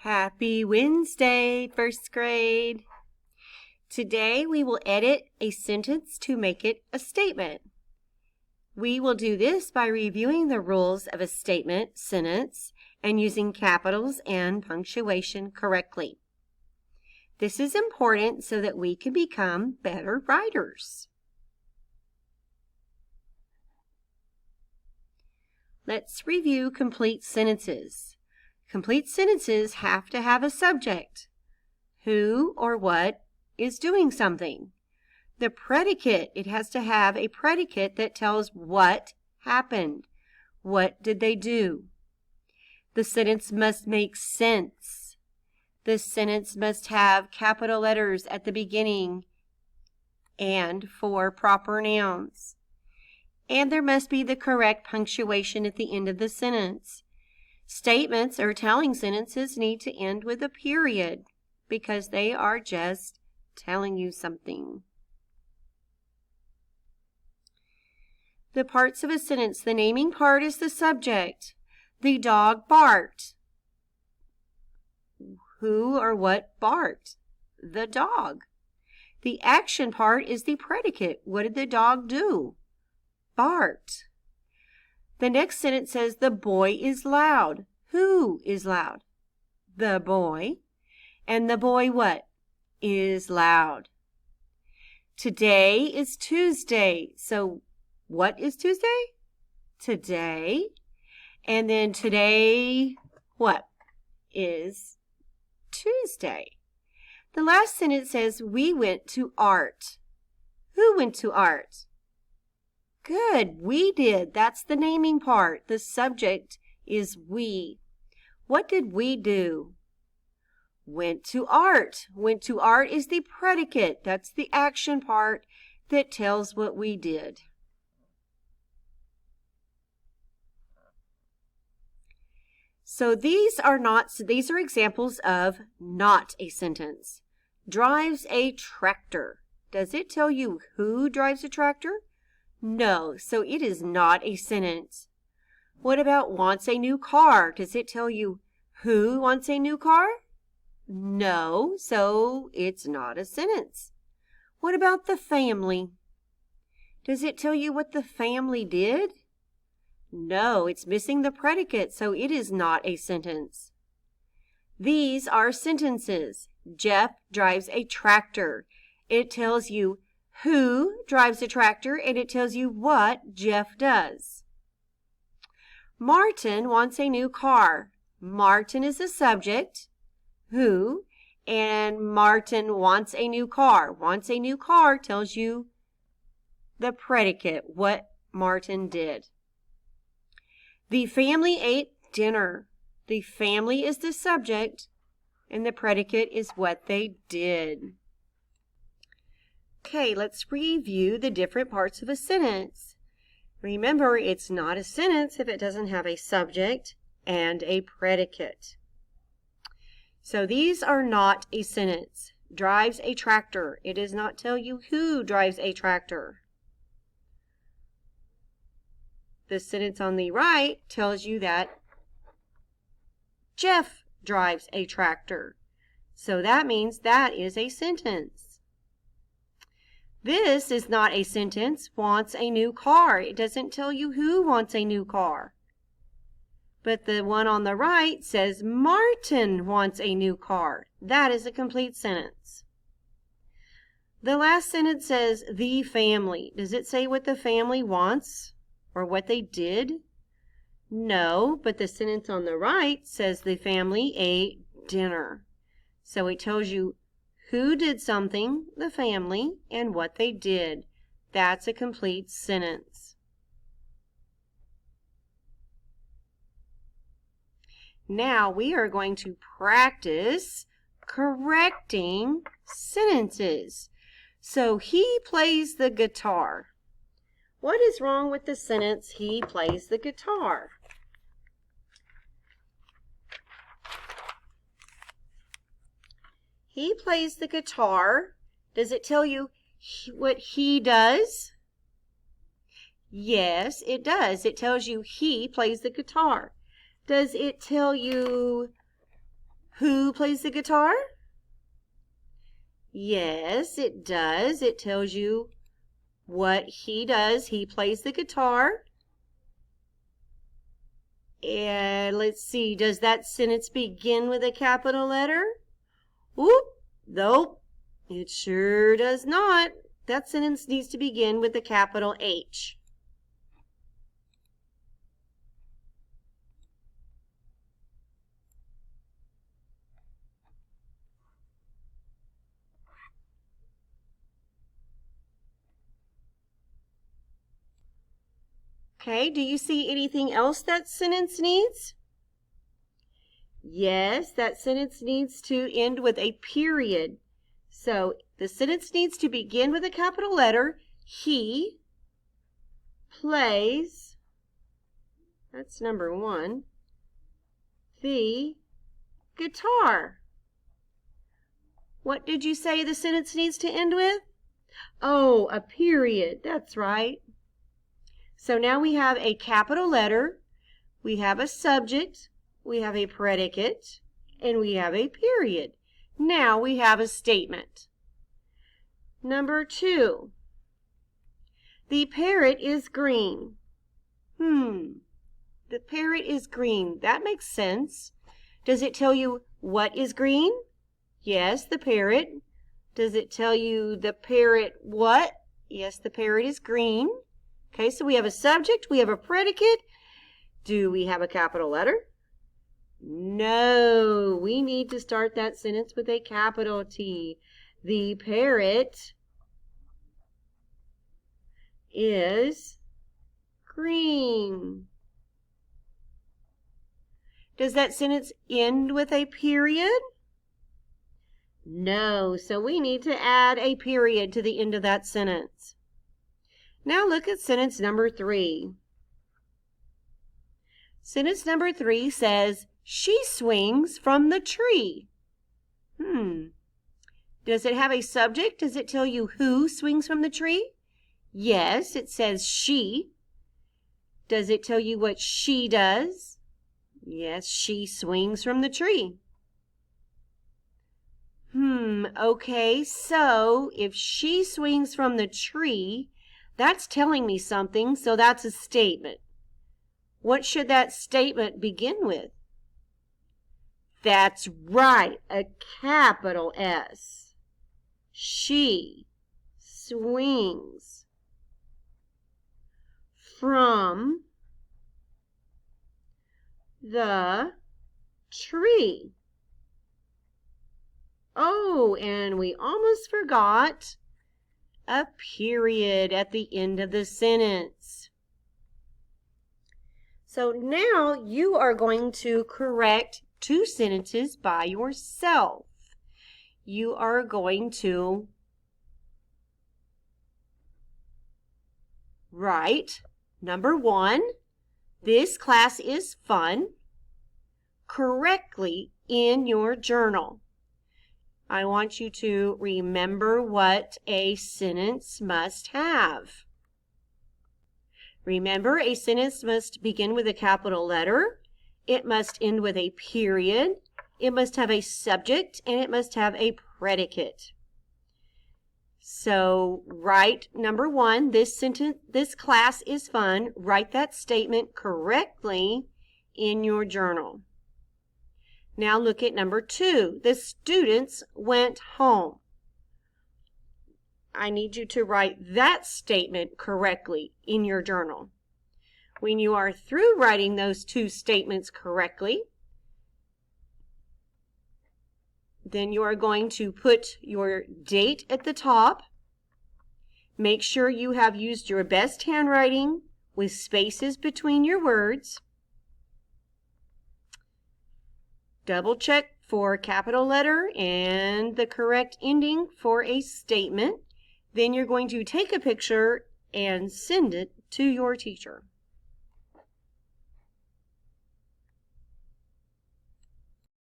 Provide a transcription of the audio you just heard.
Happy Wednesday, first grade. Today we will edit a sentence to make it a statement. We will do this by reviewing the rules of a statement sentence and using capitals and punctuation correctly. This is important so that we can become better writers. Let's review complete sentences. Complete sentences have to have a subject. Who or what is doing something? The predicate, it has to have a predicate that tells what happened. What did they do? The sentence must make sense. The sentence must have capital letters at the beginning and for proper nouns. And there must be the correct punctuation at the end of the sentence. Statements or telling sentences need to end with a period because they are just telling you something. The parts of a sentence. The naming part is the subject. The dog barked. Who or what barked? The dog. The action part is the predicate. What did the dog do? Barked. The next sentence says the boy is loud. Who is loud? The boy. And the boy what? Is loud. Today is Tuesday. So what is Tuesday? Today. And then today what? Is Tuesday. The last sentence says we went to art. Who went to art? Good, we did. That's the naming part. The subject is we. What did we do? Went to art. Went to art is the predicate. That's the action part that tells what we did. So these are examples of not a sentence. Drives a tractor. Does it tell you who drives a tractor? No, so it is not a sentence. What about wants a new car? Does it tell you who wants a new car? No, so it's not a sentence. What about the family? Does it tell you what the family did? No, it's missing the predicate, so it is not a sentence. These are sentences. Jeff drives a tractor. It tells you who drives a tractor, and it tells you what Jeff does. Martin wants a new car. Martin is the subject, who, and Martin wants a new car. Wants a new car tells you the predicate, what Martin did. The family ate dinner. The family is the subject, and the predicate is what they did. Okay, let's review the different parts of a sentence. Remember, it's not a sentence if it doesn't have a subject and a predicate. So these are not a sentence. Drives a tractor. It does not tell you who drives a tractor. The sentence on the right tells you that Jeff drives a tractor. So that means that is a sentence. This is not a sentence. Wants a new car. It doesn't tell you who wants a new car. But the one on the right says Martin wants a new car. That is a complete sentence. The last sentence says the family. Does it say what the family wants or what they did? No, but the sentence on the right says the family ate dinner. So it tells you who did something, the family, and what they did. That's a complete sentence. Now we are going to practice correcting sentences. So he plays the guitar. What is wrong with the sentence, he plays the guitar? He plays the guitar. Does it tell you what he does? Yes, it does. It tells you he plays the guitar. Does it tell you Who plays the guitar? Yes, it does. It tells you what he does. He plays the guitar. And let's see, does that sentence begin with a capital letter? Oop, nope, it sure does not. That sentence needs to begin with a capital H. Okay, do you see anything else that sentence needs? Yes, that sentence needs to end with a period. So the sentence needs to begin with a capital letter. He plays, that's number 1, the guitar. What did you say the sentence needs to end with? Oh, a period. That's right. So now we have a capital letter, we have a subject, we have a predicate, and we have a period. Now we have a statement. Number 2. The parrot is green. The parrot is green. That makes sense. Does it tell you what is green? Yes, the parrot. Does it tell you the parrot what? Yes, the parrot is green. Okay, so we have a subject, we have a predicate. Do we have a capital letter? No, we need to start that sentence with a capital T. The parrot is green. Does that sentence end with a period? No, so we need to add a period to the end of that sentence. Now look at sentence number 3. Sentence number 3 says, she swings from the tree. Does it have a subject? Does it tell you who swings from the tree? Yes, it says she. Does it tell you what she does? Yes, she swings from the tree. Okay, so if she swings from the tree, that's telling me something, so that's a statement. What should that statement begin with? That's right, a capital S. She swings from the tree. Oh, and we almost forgot a period at the end of the sentence. So now you are going to correct 2 sentences by yourself. You are going to write, number 1, this class is fun, correctly in your journal. I want you to remember what a sentence must have. Remember, a sentence must begin with a capital letter. It must end with a period. It must have a subject, and it must have a predicate. So write number 1, this class is fun. Write that statement correctly in your journal. Now look at number 2. The students went home. I need you to write that statement correctly in your journal. When you are through writing those 2 statements correctly, then you are going to put your date at the top. Make sure you have used your best handwriting with spaces between your words. Double check for capital letter and the correct ending for a statement. Then you're going to take a picture and send it to your teacher.